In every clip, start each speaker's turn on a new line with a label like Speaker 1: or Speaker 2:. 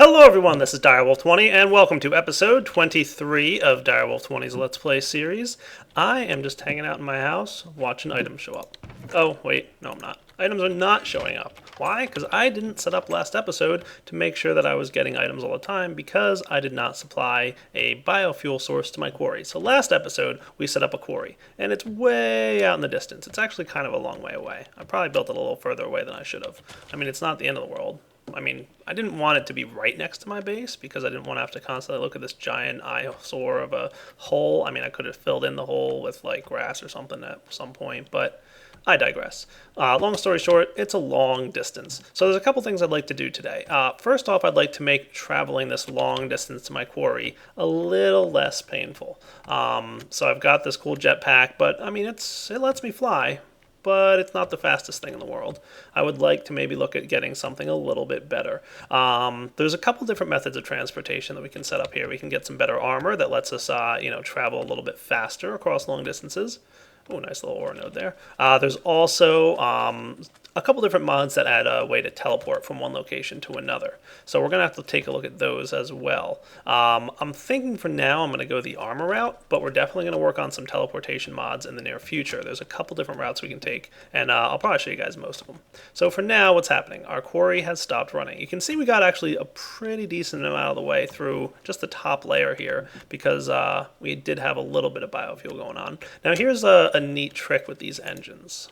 Speaker 1: Hello everyone, this is Direwolf20 and welcome to episode 23 of Direwolf20's Let's Play series. I am just hanging out in my house watching items show up. Oh, wait, no I'm not. Items are not showing up. Why? Because I didn't set up last episode to make sure that I was getting items all the time because I did not supply a biofuel source to my quarry. So last episode we set up a quarry and it's way out in the distance. It's actually kind of a long way away. I probably built it a little further away than I should have. I mean, it's not the end of the world. I mean, I didn't want it to be right next to my base because I didn't want to have to constantly look at this giant eyesore of a hole. I mean, I could have filled in the hole with like grass or something at some point, but I digress. Long story short, it's a long distance. So there's a couple things I'd like to do today. First off, I'd like to make traveling this long distance to my quarry a little less painful. So I've got this cool jetpack, but I mean, it lets me fly, but it's not the fastest thing in the world. I would like to maybe look at getting something a little bit better. There's a couple different methods of transportation that we can set up here. We can get some better armor that lets us, travel a little bit faster across long distances. Oh, nice little ore node there. There's also a couple different mods that add a way to teleport from one location to another. So we're going to have to take a look at those as well. I'm thinking for now I'm going to go the armor route, but we're definitely going to work on some teleportation mods in the near future. There's a couple different routes we can take, and I'll probably show you guys most of them. So for now, what's happening? Our quarry has stopped running. You can see we got actually a pretty decent amount of the way through just the top layer here because we did have a little bit of biofuel going on. Now here's a neat trick with these engines.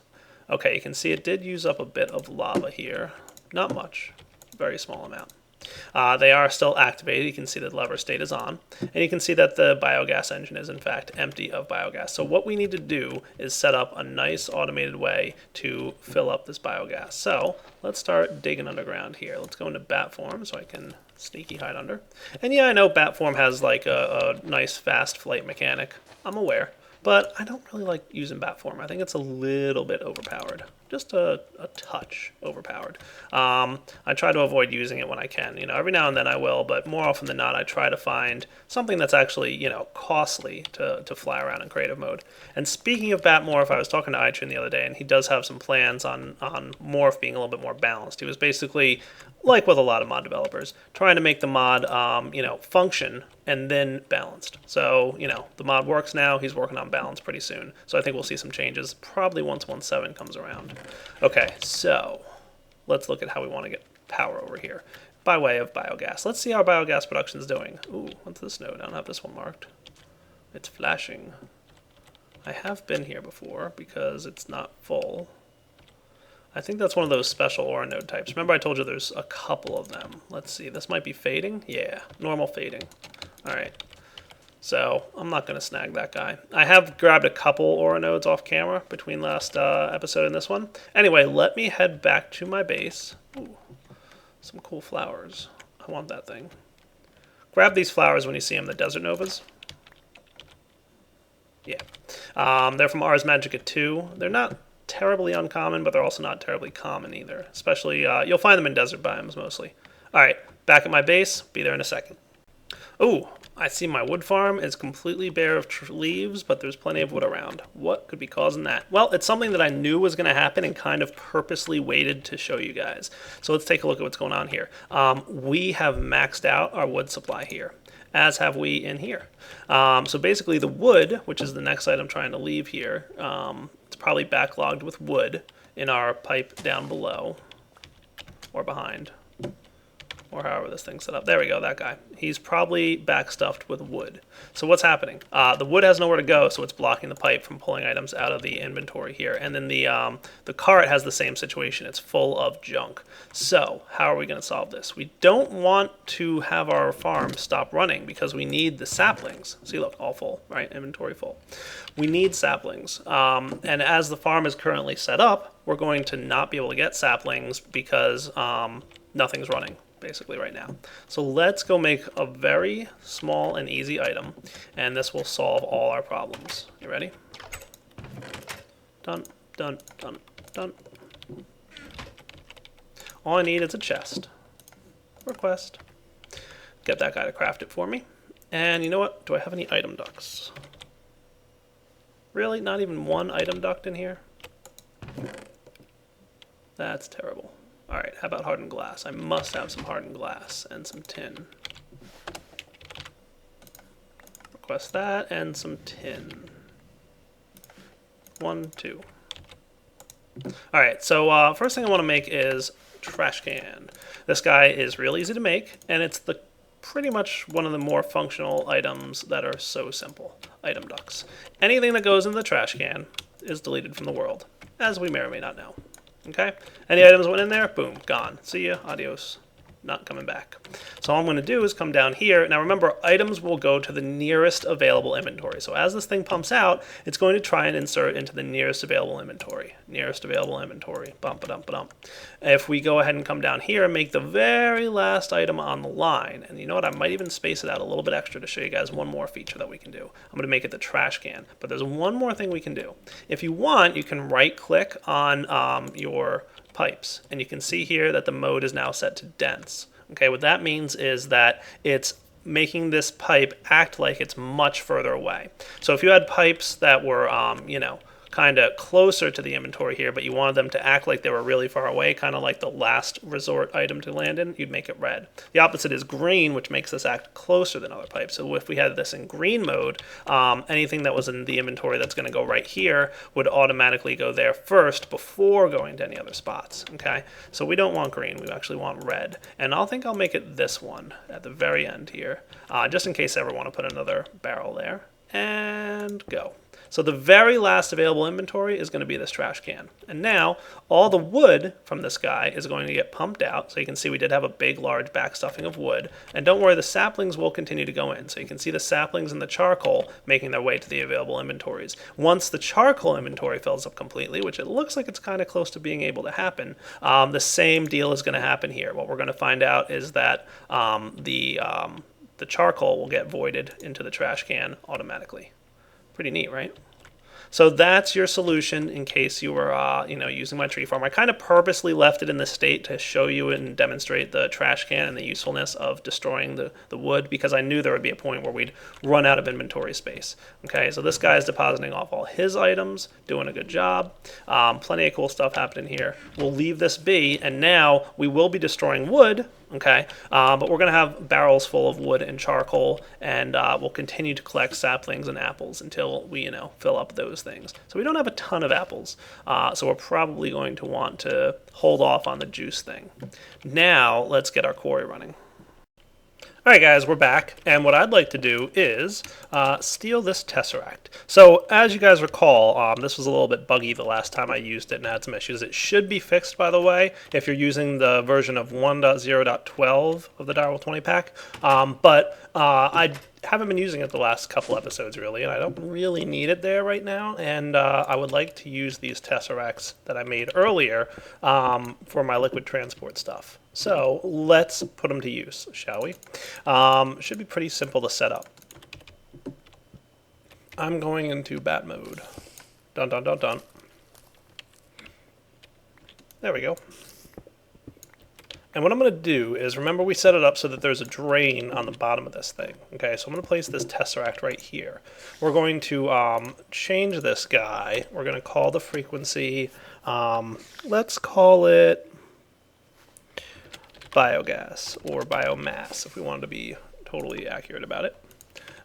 Speaker 1: Okay, you can see it did use up a bit of lava here. Not much, very small amount. They are still activated. You can see the lever state is on. And you can see that the biogas engine is in fact empty of biogas. So what we need to do is set up a nice automated way to fill up this biogas. So let's start digging underground here. Let's go into bat form so I can sneaky hide under. And yeah, I know bat form has like a nice fast flight mechanic. I'm aware. But I don't really like using bat form. I think it's a little bit overpowered. Just a touch overpowered. I try to avoid using it when I can. Every now and then I will, but more often than not I try to find something that's actually, costly to fly around in creative mode. And speaking of Batmorph, I was talking to Itrin the other day, and he does have some plans on Morph being a little bit more balanced. He was basically, like with a lot of mod developers, trying to make the mod, function and then balanced. So, the mod works now. He's working on balance pretty soon. So I think we'll see some changes probably once 1.7 comes around. Okay, so let's look at how we want to get power over here by way of biogas. Let's see how biogas production is doing. Ooh, what's this node? I don't have this one marked. It's flashing. I have been here before because it's not full. I think that's one of those special ore node types. Remember I told you there's a couple of them. Let's see, this might be fading? Yeah, normal fading. Alright, so I'm not going to snag that guy. I have grabbed a couple ore nodes off camera between last episode and this one. Anyway, let me head back to my base. Ooh, some cool flowers. I want that thing. Grab these flowers when you see them, the Desert Novas. Yeah. They're from Ars Magica 2. They're not terribly uncommon, but they're also not terribly common either. Especially, you'll find them in desert biomes mostly. Alright, back at my base. Be there in a second. Oh, I see my wood farm is completely bare of leaves, but there's plenty of wood around. What could be causing that? Well, it's something that I knew was going to happen and kind of purposely waited to show you guys. So let's take a look at what's going on here. We have maxed out our wood supply here, as have we in here. So basically the wood, which is the next item I'm trying to leave here, it's probably backlogged with wood in our pipe down below or behind. Or however this thing's set up. There we go, that guy. He's probably backstuffed with wood. So what's happening? The wood has nowhere to go, so it's blocking the pipe from pulling items out of the inventory here. And then the cart has the same situation. It's full of junk. So how are we going to solve this? We don't want to have our farm stop running because we need the saplings. See, look, all full, right? Inventory full. We need saplings. And as the farm is currently set up, we're going to not be able to get saplings because nothing's running basically right now. So let's go make a very small and easy item, and this will solve all our problems. You ready? Done, done, done, done. All I need is a chest. Request. Get that guy to craft it for me. And you know what? Do I have any item ducts? Really? Not even one item duct in here? That's terrible. All right, how about hardened glass? I must have some hardened glass and some tin. Request that and some tin. 1, 2. All right, so first thing I want to make is trash can. This guy is real easy to make, and it's the pretty much one of the more functional items that are so simple. Item ducts. Anything that goes in the trash can is deleted from the world, as we may or may not know. Okay? Any items went in there, boom, gone. See ya, adios. Not coming back. So all I'm going to do is come down here. Now remember, items will go to the nearest available inventory. So as this thing pumps out, it's going to try and insert into the nearest available inventory. Nearest available inventory. Bump, ba-dump, ba-dump. If we go ahead and come down here and make the very last item on the line, and you know what, I might even space it out a little bit extra to show you guys one more feature that we can do. I'm going to make it the trash can. But there's one more thing we can do. If you want, you can right-click on your pipes, and you can see here that the mode is now set to dense. Okay, what that means is that it's making this pipe act like it's much further away. So if you had pipes that were, kind of closer to the inventory here, but you wanted them to act like they were really far away, kind of like the last resort item to land in, you'd make it red. The opposite is green, which makes this act closer than other pipes. So if we had this in green mode, anything that was in the inventory that's going to go right here would automatically go there first before going to any other spots. Okay, so we don't want green, we actually want red. And I think I'll make it this one at the very end here, just in case I ever want to put another barrel there. And go. So the very last available inventory is going to be this trash can. And now all the wood from this guy is going to get pumped out. So you can see we did have a big, large backstuffing of wood. And don't worry, the saplings will continue to go in. So you can see the saplings and the charcoal making their way to the available inventories. Once the charcoal inventory fills up completely, which it looks like it's kind of close to being able to happen, the same deal is going to happen here. What we're going to find out is that the charcoal will get voided into the trash can automatically. Pretty neat, right? So that's your solution in case you were, using my tree farm. I kind of purposely left it in this state to show you and demonstrate the trash can and the usefulness of destroying the wood, because I knew there would be a point where we'd run out of inventory space. Okay, so this guy is depositing off all his items, doing a good job. Plenty of cool stuff happening here. We'll leave this be, and now we will be destroying wood. Okay, but we're going to have barrels full of wood and charcoal, and we'll continue to collect saplings and apples until we, fill up those things. So we don't have a ton of apples, so we're probably going to want to hold off on the juice thing. Now, let's get our quarry running. Alright guys, we're back, and what I'd like to do is steal this tesseract. So, as you guys recall, this was a little bit buggy the last time I used it and had some issues. It should be fixed, by the way, if you're using the version of 1.0.12 of the Direwolf 20 pack, but I haven't been using it the last couple episodes, really, and I don't really need it there right now, and I would like to use these tesseracts that I made earlier for my liquid transport stuff. So let's put them to use, shall we? Should be pretty simple to set up. I'm going into bat mode. Dun dun dun dun. There we go. And what I'm going to do is, remember we set it up so that there's a drain on the bottom of this thing. Okay, so I'm going to place this tesseract right here. We're going to change this guy. We're going to call the frequency, let's call it biogas or biomass if we wanted to be totally accurate about it.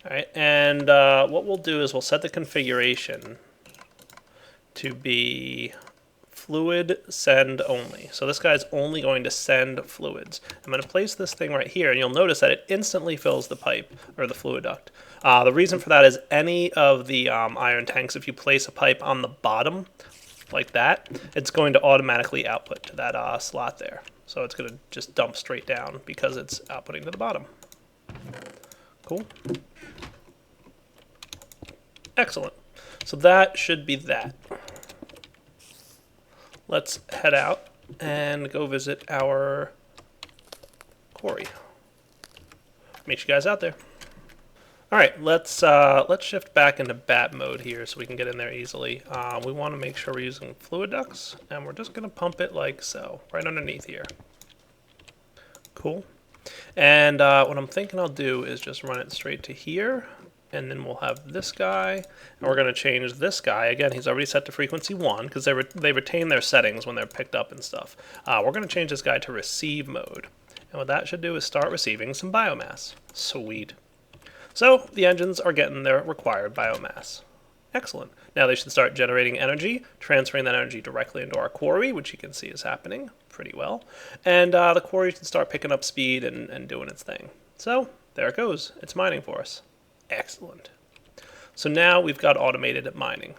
Speaker 1: All right, and what we'll do is we'll set the configuration to be fluid send only. So this guy's only going to send fluids. I'm going to place this thing right here, and you'll notice that it instantly fills the pipe, or the fluid duct. The reason for that is any of the iron tanks, if you place a pipe on the bottom, like that, it's going to automatically output to that slot there. So it's going to just dump straight down because it's outputting to the bottom. Cool. Excellent. So that should be that. Let's head out and go visit our quarry. Meet you guys out there. All right, let's shift back into bat mode here so we can get in there easily. We want to make sure we're using fluid ducts, and we're just going to pump it like so, right underneath here. Cool. And what I'm thinking I'll do is just run it straight to here and then we'll have this guy, and we're going to change this guy. Again, he's already set to frequency 1 because they retain their settings when they're picked up and stuff. We're going to change this guy to receive mode. And what that should do is start receiving some biomass. Sweet. So the engines are getting their required biomass. Excellent. Now they should start generating energy, transferring that energy directly into our quarry, which you can see is happening pretty well. And the quarry should start picking up speed and doing its thing. So there it goes. It's mining for us. Excellent. So now we've got automated mining.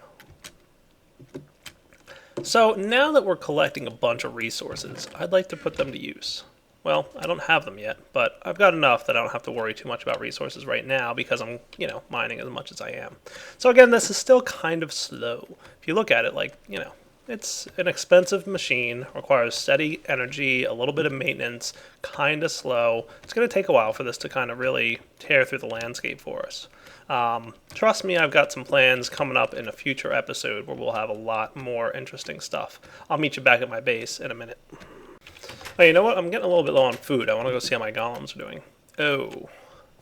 Speaker 1: So now that we're collecting a bunch of resources, I'd like to put them to use. Well, I don't have them yet, but I've got enough that I don't have to worry too much about resources right now because I'm, mining as much as I am. So again, this is still kind of slow. If you look at it, it's an expensive machine, requires steady energy, a little bit of maintenance, kind of slow. It's going to take a while for this to kind of really tear through the landscape for us. Trust me, I've got some plans coming up in a future episode where we'll have a lot more interesting stuff. I'll meet you back at my base in a minute. Oh, you know what? I'm getting a little bit low on food. I want to go see how my golems are doing. Oh,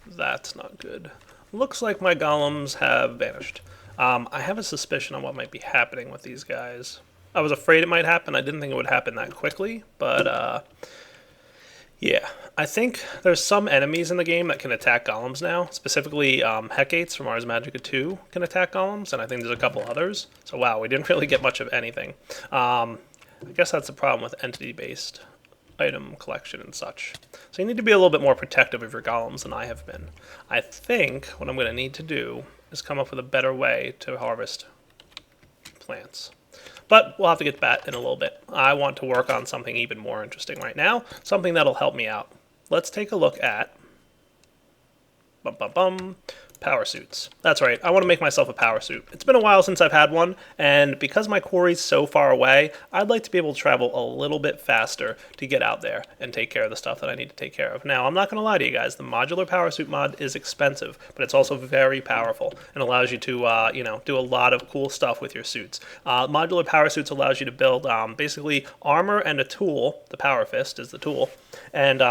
Speaker 1: that's not good. Looks like my golems have vanished. I have a suspicion on what might be happening with these guys. I was afraid it might happen. I didn't think it would happen that quickly, but yeah. I think there's some enemies in the game that can attack golems now. Specifically, Hecates from Ars Magica 2 can attack golems, and I think there's a couple others. So wow, we didn't really get much of anything. I guess that's the problem with entity-based item collection and such. So you need to be a little bit more protective of your golems than I have been. I think what I'm going to need to do is come up with a better way to harvest plants. But we'll have to get to that in a little bit. I want to work on something even more interesting right now, something that'll help me out. Let's take a look at power suits. That's right, I want to make myself a power suit. It's been a while since I've had one, and because my quarry's so far away, I'd like to be able to travel a little bit faster to get out there and take care of the stuff that I need to take care of. Now, I'm not going to lie to you guys, the modular power suit mod is expensive, but it's also very powerful and allows you to, do a lot of cool stuff with your suits. Modular power suits allows you to build basically armor and a tool. The power fist is the tool, and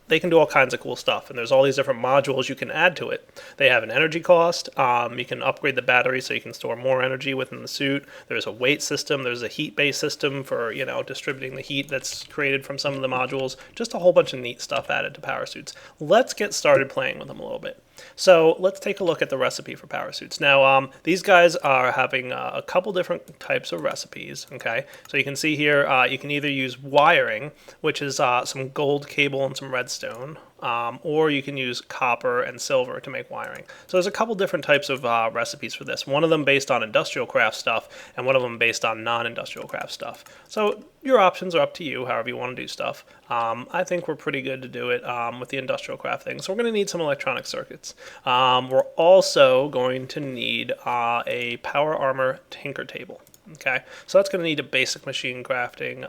Speaker 1: they can do all kinds of cool stuff, and there's all these different modules you can add to it. They have an energy cost. You can upgrade the battery so you can store more energy within the suit. There's a weight system. There's a heat-based system for, distributing the heat that's created from some of the modules. Just a whole bunch of neat stuff added to power suits. Let's get started playing with them a little bit. So let's take a look at the recipe for power suits. Now, these guys are having a couple different types of recipes, okay? So you can see here, you can either use wiring, which is some gold cable and some redstone, or you can use copper and silver to make wiring. So there's a couple different types of recipes for this. One of them based on industrial craft stuff, and one of them based on non-industrial craft stuff. So your options are up to you, however you want to do stuff. I think we're pretty good to do it with the industrial craft thing. So we're going to need some electronic circuits. We're also going to need a power armor tinker table. Okay, so that's going to need a basic machine crafting,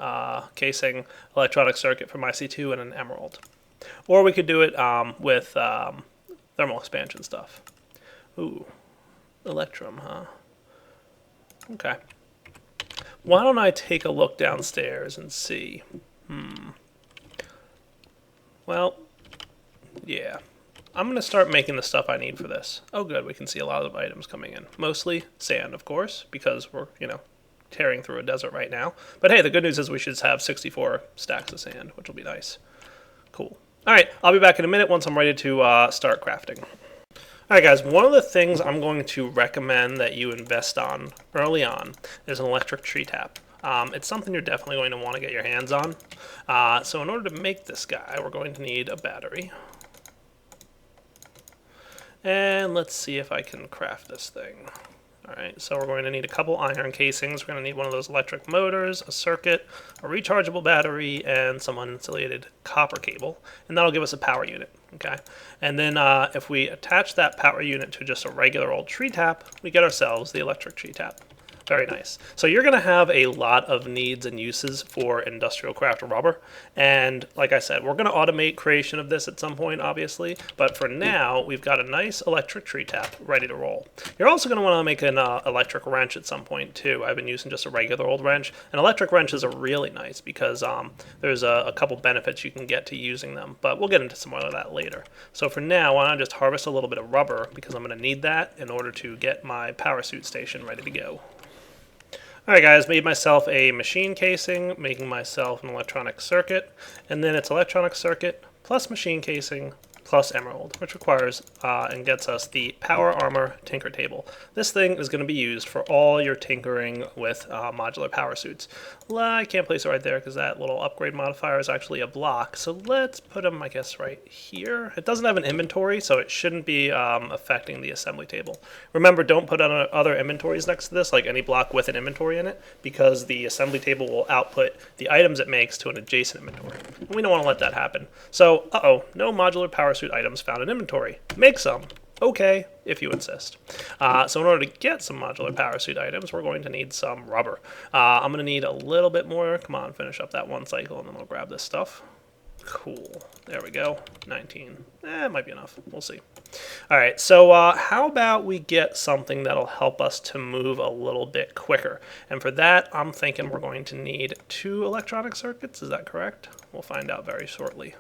Speaker 1: casing, electronic circuit from IC2, and an emerald. Or we could do it with thermal expansion stuff. Ooh, Electrum, huh? Okay. Why don't I take a look downstairs and see? Well, yeah. I'm going to start making the stuff I need for this. Oh good, we can see a lot of items coming in. Mostly sand, of course, because we're, tearing through a desert right now. But hey, the good news is we should have 64 stacks of sand, which will be nice. Cool. All right, I'll be back in a minute once I'm ready to start crafting. All right, guys, one of the things I'm going to recommend that you invest on early on is an electric tree tap. It's something you're definitely going to want to get your hands on. So in order to make this guy, we're going to need a battery. And let's see if I can craft this thing. All right, so we're going to need a couple iron casings. We're going to need one of those electric motors, a circuit, a rechargeable battery, and some uninsulated copper cable. And that'll give us a power unit, okay? And then if we attach that power unit to just a regular old tree tap, we get ourselves the electric tree tap. Very nice. So you're going to have a lot of needs and uses for industrial craft rubber. And like I said, we're going to automate creation of this at some point, obviously. But for now, we've got a nice electric tree tap ready to roll. You're also going to want to make an electric wrench at some point, too. I've been using just a regular old wrench. An electric wrenches are really nice because there's a couple benefits you can get to using them. But we'll get into some more of that later. So for now, why don't I just harvest a little bit of rubber because I'm going to need that in order to get my power suit station ready to go. Alright guys, made myself a machine casing, making myself an electronic circuit, and then it's electronic circuit plus machine casing plus emerald, which requires and gets us the Power Armor Tinker Table. This thing is going to be used for all your tinkering with modular power suits. I can't place it right there because that little upgrade modifier is actually a block, so let's put them, I guess, right here. It doesn't have an inventory, so it shouldn't be affecting the assembly table. Remember, don't put on other inventories next to this, like any block with an inventory in it, because the assembly table will output the items it makes to an adjacent inventory. And we don't want to let that happen. So, no modular power suit items found in inventory. Make some. Okay, if you insist. So in order to get some modular power suit items, we're going to need some rubber. I'm going to need a little bit more. Come on, finish up that one cycle, and then we'll grab this stuff. Cool. There we go. 19. It might be enough. We'll see. All right, so how about we get something that'll help us to move a little bit quicker? And for that, I'm thinking we're going to need 2 electronic circuits. Is that correct? We'll find out very shortly.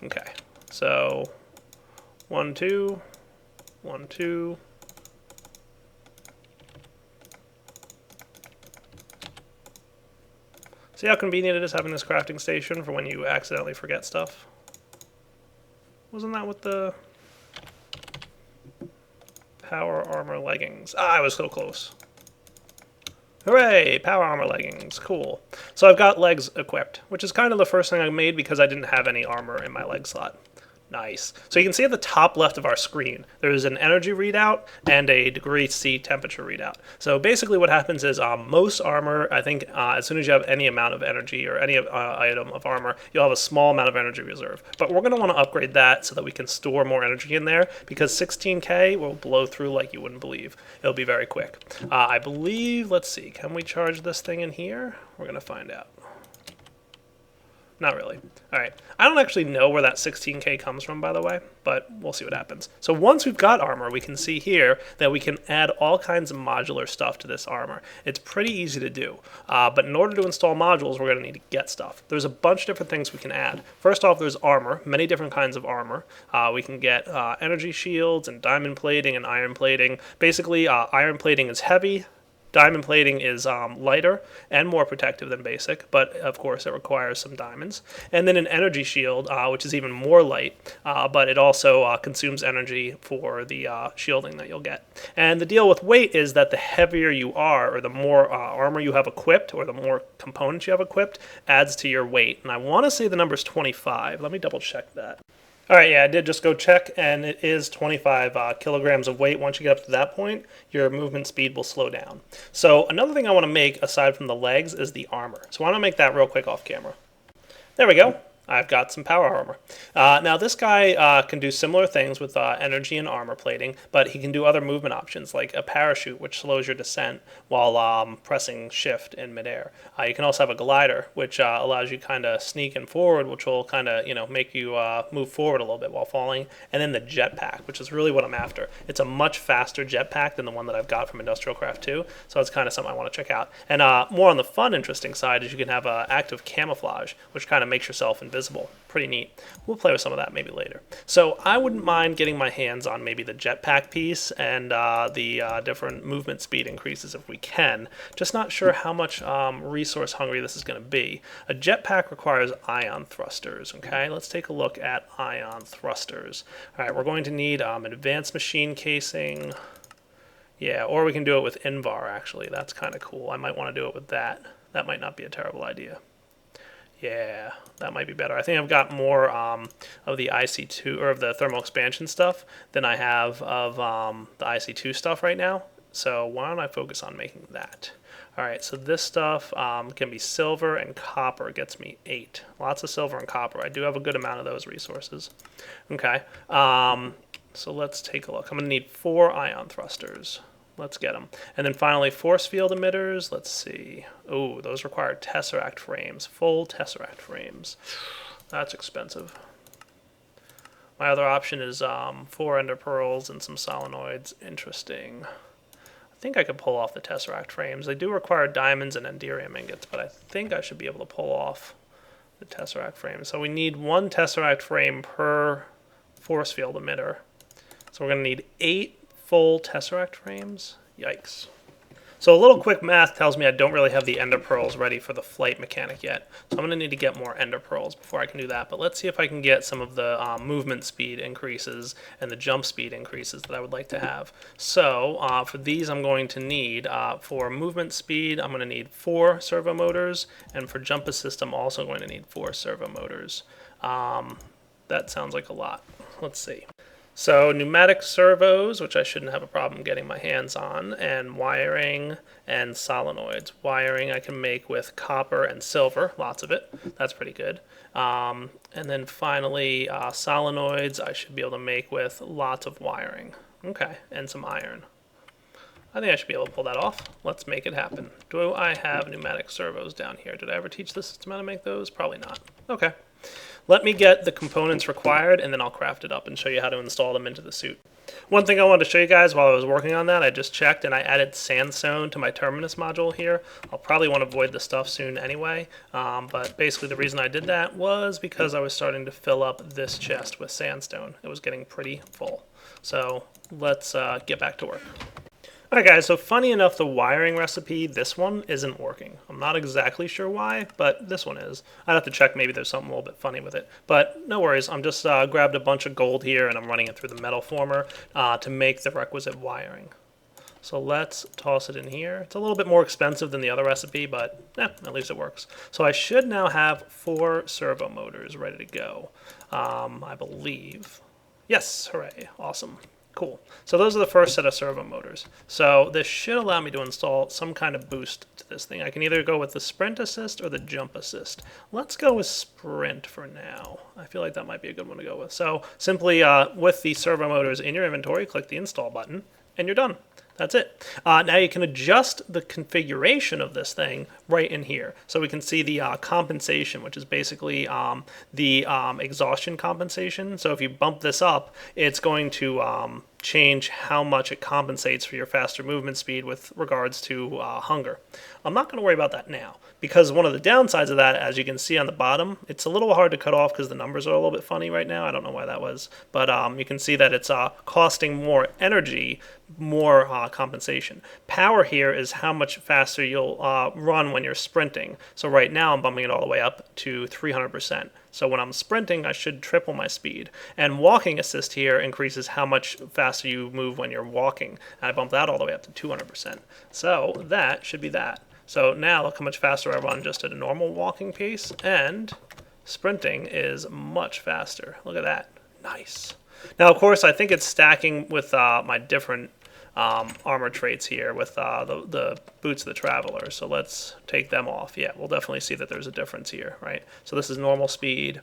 Speaker 1: Okay, so 1, 2, 1, 2. See how convenient it is having this crafting station for when you accidentally forget stuff? Wasn't that with the power armor leggings? Ah, I was so close. Hooray! Power armor leggings. Cool. So I've got legs equipped, which is kind of the first thing I made because I didn't have any armor in my leg slot. Nice. So you can see at the top left of our screen, there's an energy readout and a degree C temperature readout. So basically what happens is most armor, I think as soon as you have any amount of energy or any item of armor, you'll have a small amount of energy reserve. But we're going to want to upgrade that so that we can store more energy in there because 16K will blow through like you wouldn't believe. It'll be very quick. I believe, let's see, can we charge this thing in here? We're going to find out. Not really. All right. I don't actually know where that 16K comes from, by the way, but we'll see what happens. So once we've got armor, we can see here that we can add all kinds of modular stuff to this armor. It's pretty easy to do, but in order to install modules, we're going to need to get stuff. There's a bunch of different things we can add. First off, there's armor, many different kinds of armor. We can get energy shields and diamond plating and iron plating. Basically, iron plating is heavy. Diamond plating is lighter and more protective than basic, but of course it requires some diamonds. And then an energy shield, which is even more light, but it also consumes energy for the shielding that you'll get. And the deal with weight is that the heavier you are, or the more armor you have equipped, or the more components you have equipped, adds to your weight. And I want to say the number is 25. Let me double check that. All right, yeah, I did just go check, and it is 25 kilograms of weight. Once you get up to that point, your movement speed will slow down. So another thing I want to make, aside from the legs, is the armor. So why don't I make that real quick off camera? There we go. I've got some power armor. Now this guy can do similar things with energy and armor plating, but he can do other movement options like a parachute, which slows your descent while pressing shift in midair. You can also have a glider, which allows you kind of sneaking forward, which will kind of make you move forward a little bit while falling. And then the jetpack, which is really what I'm after. It's a much faster jetpack than the one that I've got from Industrial Craft 2, so it's kind of something I want to check out. And more on the fun, interesting side is you can have active camouflage, which kind of makes yourself invisible. Pretty neat. We'll play with some of that maybe later. So I wouldn't mind getting my hands on maybe the jetpack piece and the different movement speed increases if we can. Just not sure how much resource hungry this is going to be. A jetpack requires ion thrusters. Okay, let's take a look at ion thrusters. All right, we're going to need an advanced machine casing. Yeah, or we can do it with Invar actually. That's kind of cool. I might want to do it with that. That might not be a terrible idea. Yeah, that might be better. I think I've got more of the IC2 or of the thermal expansion stuff than I have of the IC2 stuff right now. So why don't I focus on making that? All right, so this stuff can be silver and copper. It gets me 8. Lots of silver and copper. I do have a good amount of those resources. Okay, so let's take a look. I'm going to need 4 ion thrusters. Let's get them. And then finally, force field emitters. Let's see. Oh, those require tesseract frames, full tesseract frames. That's expensive. My other option is 4 ender pearls and some solenoids. Interesting. I think I could pull off the tesseract frames. They do require diamonds and enderium ingots, but I think I should be able to pull off the tesseract frames. So we need 1 tesseract frame per force field emitter. So we're going to need 8 full tesseract frames. Yikes. So a little quick math tells me I don't really have the ender pearls ready for the flight mechanic yet. So I'm going to need to get more ender pearls before I can do that. But let's see if I can get some of the movement speed increases and the jump speed increases that I would like to have. So for these I'm going to need, for movement speed, I'm going to need 4 servo motors. And for jump assist, I'm also going to need 4 servo motors. That sounds like a lot. Let's see. So pneumatic servos, which I shouldn't have a problem getting my hands on, and wiring and solenoids. Wiring I can make with copper and silver, lots of it. That's pretty good. And then finally, solenoids I should be able to make with lots of wiring. Okay, and some iron. I think I should be able to pull that off. Let's make it happen. Do I have pneumatic servos down here? Did I ever teach the system how to make those? Probably not. Okay. Let me get the components required, and then I'll craft it up and show you how to install them into the suit. One thing I wanted to show you guys while I was working on that, I just checked and I added sandstone to my terminus module here. I'll probably want to void the stuff soon anyway, but basically the reason I did that was because I was starting to fill up this chest with sandstone. It was getting pretty full. So let's get back to work. Alright guys, so funny enough, the wiring recipe, this one, isn't working. I'm not exactly sure why, but this one is. I'd have to check, maybe there's something a little bit funny with it. But no worries, I'm just grabbed a bunch of gold here and I'm running it through the metal former to make the requisite wiring. So let's toss it in here. It's a little bit more expensive than the other recipe, but at least it works. So I should now have 4 servo motors ready to go, I believe. Yes, hooray, awesome. Cool. So those are the first set of servo motors. So this should allow me to install some kind of boost to this thing. I can either go with the sprint assist or the jump assist. Let's go with sprint for now. I feel like that might be a good one to go with. So simply with the servo motors in your inventory, click the install button and you're done. That's it. Now you can adjust the configuration of this thing right in here. So we can see the compensation, which is basically the exhaustion compensation. So if you bump this up, it's going to change how much it compensates for your faster movement speed with regards to hunger. I'm not going to worry about that now, because one of the downsides of that, as you can see on the bottom, it's a little hard to cut off because the numbers are a little bit funny right now. I don't know why that was, but you can see that it's costing more energy, more compensation. Power here is how much faster you'll run when you're sprinting. So right now I'm bumping it all the way up to 300%. So when I'm sprinting, I should triple my speed. And walking assist here increases how much faster you move when you're walking. And I bump that all the way up to 200%. So that should be that. So now look how much faster I run just at a normal walking pace, and sprinting is much faster. Look at that. Nice. Now, of course, I think it's stacking with my different armor traits here with the boots of the traveler. So let's take them off. Yeah, we'll definitely see that there's a difference here, right? So this is normal speed,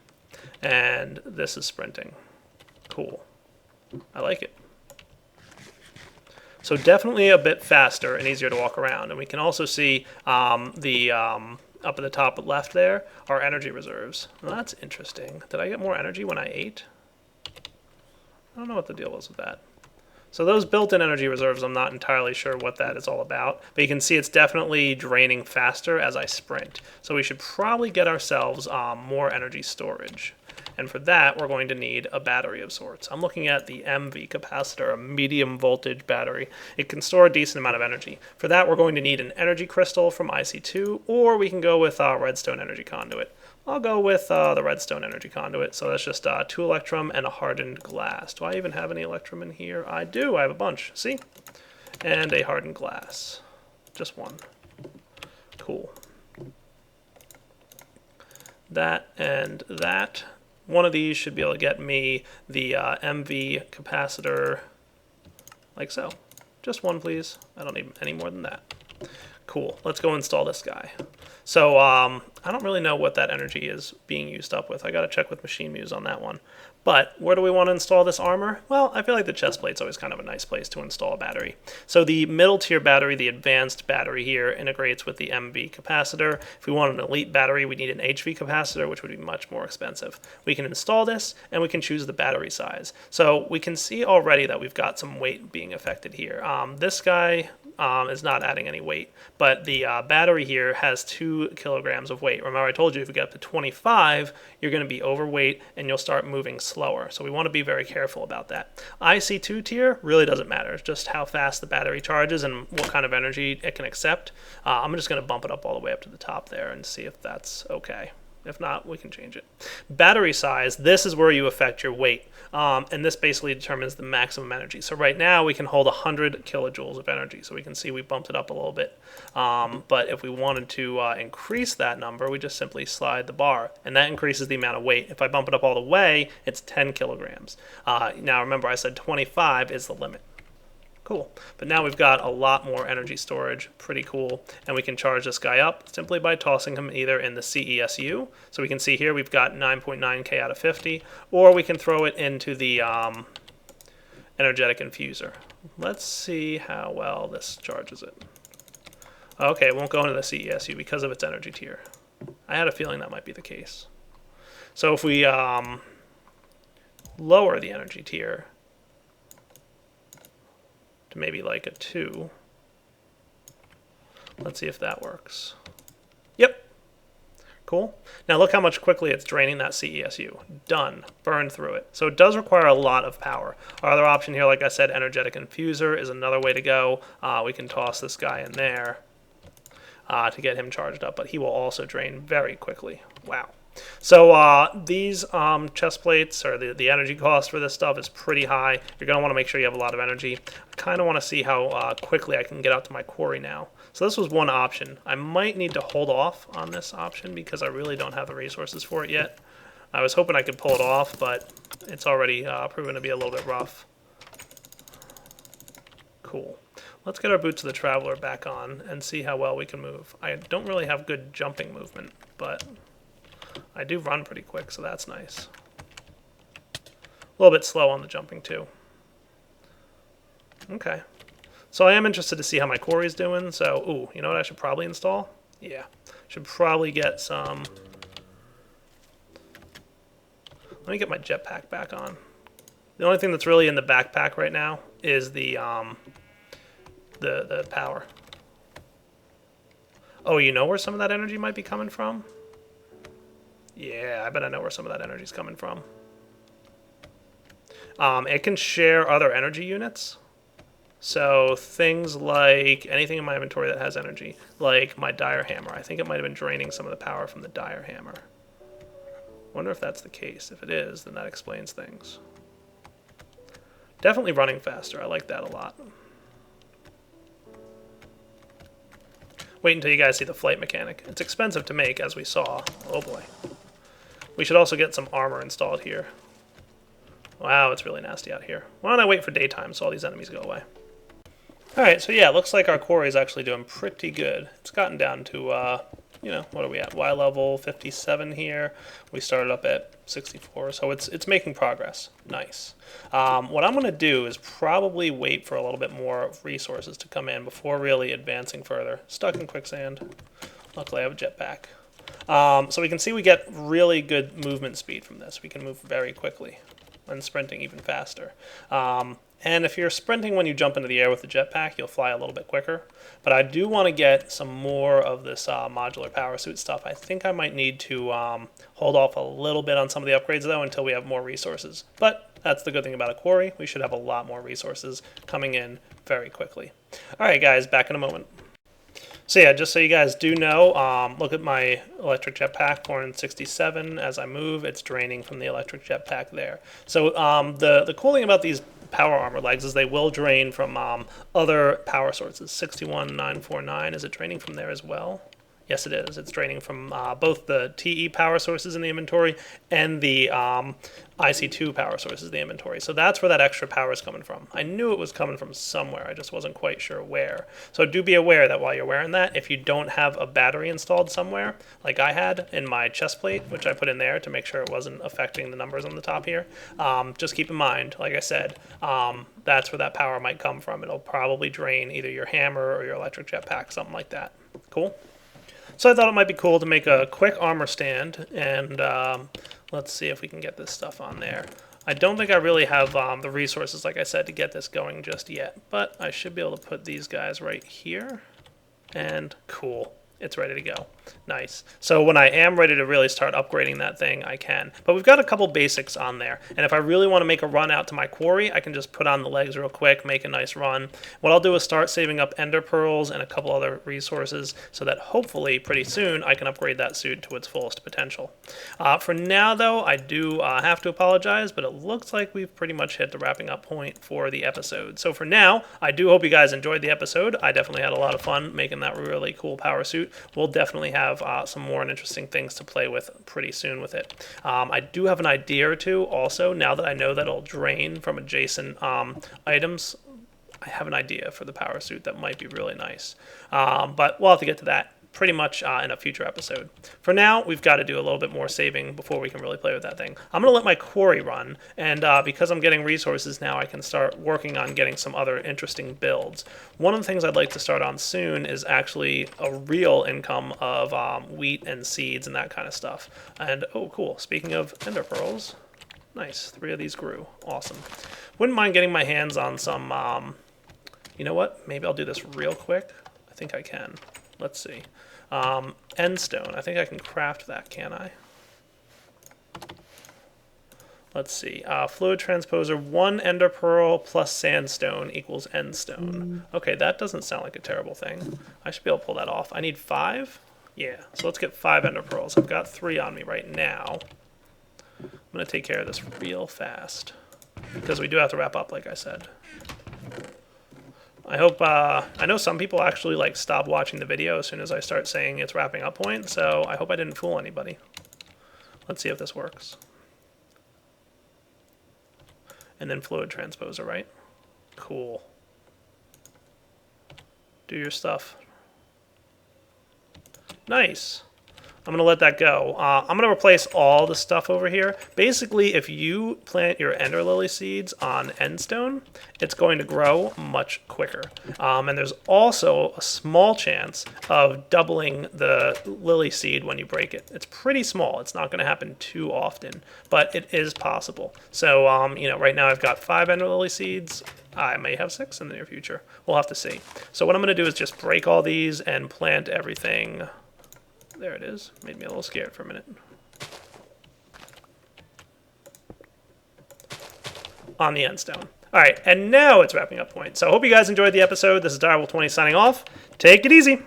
Speaker 1: and this is sprinting. Cool. I like it. So definitely a bit faster and easier to walk around. And we can also see up at the top left there, our energy reserves. Well, that's interesting. Did I get more energy when I ate? I don't know what the deal was with that. So those built-in energy reserves, I'm not entirely sure what that is all about, but you can see it's definitely draining faster as I sprint. So we should probably get ourselves more energy storage. And for that, we're going to need a battery of sorts. I'm looking at the MV capacitor, a medium voltage battery. It can store a decent amount of energy. For that, we're going to need an energy crystal from IC2, or we can go with redstone energy conduit. I'll go with the redstone energy conduit. So that's just 2 electrum and a hardened glass. Do I even have any electrum in here? I do. I have a bunch. See? And a hardened glass. Just one. Cool. That and that. One of these should be able to get me the MV capacitor like so. Just one, please. I don't need any more than that. Cool. Let's go install this guy. So I don't really know what that energy is being used up with. I got to check with Machine Muse on that one. But where do we want to install this armor? Well, I feel like the chest plate's always kind of a nice place to install a battery. So the middle tier battery, the advanced battery here, integrates with the MV capacitor. If we want an elite battery, we need an HV capacitor, which would be much more expensive. We can install this, and we can choose the battery size. So we can see already that we've got some weight being affected here. This guy is not adding any weight, but the battery here has 2 kilograms of weight. Remember, I told you if you get up to 25, you're going to be overweight and you'll start moving slower. So we want to be very careful about that. IC2 tier really doesn't matter. It's just how fast the battery charges and what kind of energy it can accept. I'm just going to bump it up all the way up to the top there and see if that's okay. If not, we can change it. Battery size, this is where you affect your weight. And this basically determines the maximum energy. So right now we can hold 100 kilojoules of energy. So we can see we bumped it up a little bit. But if we wanted to increase that number, we just simply slide the bar. And that increases the amount of weight. If I bump it up all the way, it's 10 kilograms. Now remember, I said 25 is the limit. Cool. But now we've got a lot more energy storage. Pretty cool. And we can charge this guy up simply by tossing him either in the CESU. So we can see here we've got 9.9K out of 50. Or we can throw it into the energetic infuser. Let's see how well this charges it. Okay, it won't go into the CESU because of its energy tier. I had a feeling that might be the case. So if we lower the energy tier to maybe like a 2. Let's see if that works. Yep. Cool. Now look how much quickly it's draining that CESU. Done. Burned through it. So it does require a lot of power. Our other option here, like I said, energetic infuser is another way to go. We can toss this guy in there to get him charged up, but he will also drain very quickly. Wow. So these chest plates, or the energy cost for this stuff is pretty high. You're going to want to make sure you have a lot of energy. I kind of want to see how quickly I can get out to my quarry now. So this was one option. I might need to hold off on this option because I really don't have the resources for it yet. I was hoping I could pull it off, but it's already proven to be a little bit rough. Cool. Let's get our Boots of the Traveler back on and see how well we can move. I don't really have good jumping movement, but I do run pretty quick, so that's nice. A little bit slow on the jumping, too. Okay. So I am interested to see how my quarry's doing, so, ooh, you know what I should probably install? Yeah. Should probably get some... Let me get my jetpack back on. The only thing that's really in the backpack right now is the power. Oh, you know where some of that energy might be coming from? Yeah, I bet I know where some of that energy is coming from. It can share other energy units. So things like anything in my inventory that has energy, like my dire hammer. I think it might have been draining some of the power from the dire hammer. Wonder if that's the case. If it is, then that explains things. Definitely running faster. I like that a lot. Wait until you guys see the flight mechanic. It's expensive to make, as we saw. Oh boy. We should also get some armor installed here. Wow, it's really nasty out here. Why don't I wait for daytime so all these enemies go away? Alright, so yeah, it looks like our quarry is actually doing pretty good. It's gotten down to, you know, what are we at? Y level 57 here. We started up at 64, so it's making progress. Nice. What I'm going to do is probably wait for a little bit more resources to come in before really advancing further. Stuck in quicksand. Luckily I have a jetpack. So we can see we get really good movement speed from this. We can move very quickly and sprinting even faster. And if you're sprinting when you jump into the air with the jetpack, you'll fly a little bit quicker. But I do want to get some more of this modular power suit stuff. I think I might need to hold off a little bit on some of the upgrades, though, until we have more resources. But that's the good thing about a quarry. We should have a lot more resources coming in very quickly. All right, guys, back in a moment. So yeah, just so you guys do know, look at my electric jetpack, 467. As I move, it's draining from the electric jetpack there. So the cool thing about these power armor legs is they will drain from other power sources. 61949, is it draining from there as well? Yes, it is. It's draining from both the TE power sources in the inventory and the IC2 power sources in the inventory. So that's where that extra power is coming from. I knew it was coming from somewhere. I just wasn't quite sure where. So do be aware that while you're wearing that, if you don't have a battery installed somewhere, like I had in my chest plate, which I put in there to make sure it wasn't affecting the numbers on the top here, just keep in mind, like I said, that's where that power might come from. It'll probably drain either your hammer or your electric jetpack, something like that. Cool? So I thought it might be cool to make a quick armor stand, and let's see if we can get this stuff on there. I don't think I really have the resources, like I said, to get this going just yet, but I should be able to put these guys right here, and cool. It's ready to go. Nice. So when I am ready to really start upgrading that thing, I can. But we've got a couple basics on there. And if I really want to make a run out to my quarry, I can just put on the legs real quick, make a nice run. What I'll do is start saving up ender pearls and a couple other resources so that hopefully pretty soon I can upgrade that suit to its fullest potential. For now, though, I do have to apologize, but it looks like we've pretty much hit the wrapping up point for the episode. So for now, I do hope you guys enjoyed the episode. I definitely had a lot of fun making that really cool power suit. We'll definitely have some more interesting things to play with pretty soon with it. I do have an idea or two also, now that I know that it'll drain from adjacent items. I have an idea for the power suit that might be really nice. But we'll have to get to that pretty much in a future episode. For now, we've got to do a little bit more saving before we can really play with that thing. I'm going to let my quarry run, and because I'm getting resources now, I can start working on getting some other interesting builds. One of the things I'd like to start on soon is actually a real income of wheat and seeds and that kind of stuff. And, oh, cool. Speaking of ender pearls, nice. 3 of these grew. Awesome. Wouldn't mind getting my hands on some, you know what? Maybe I'll do this real quick. I think I can. Let's see. End stone. I think I can craft that, can I? Let's see. Fluid transposer, 1 ender pearl plus sandstone equals end stone. Okay, that doesn't sound like a terrible thing. I should be able to pull that off. I need 5? Yeah, so let's get 5 ender pearls. I've got 3 on me right now. I'm going to take care of this real fast, because we do have to wrap up, like I said. I hope, I know some people actually like stop watching the video as soon as I start saying it's wrapping up point, so I hope I didn't fool anybody. Let's see if this works. And then fluid transposer, right? Cool. Do your stuff. Nice. I'm going to let that go. I'm going to replace all the stuff over here. Basically, if you plant your ender lily seeds on endstone, it's going to grow much quicker. And there's also a small chance of doubling the lily seed when you break it. It's pretty small. It's not going to happen too often, but it is possible. So, you know, right now I've got 5 ender lily seeds. I may have 6 in the near future. We'll have to see. So what I'm going to do is just break all these and plant everything. There it is. Made me a little scared for a minute. On the end stone. All right, and now it's wrapping up point. So I hope you guys enjoyed the episode. This is Direwolf20 signing off. Take it easy.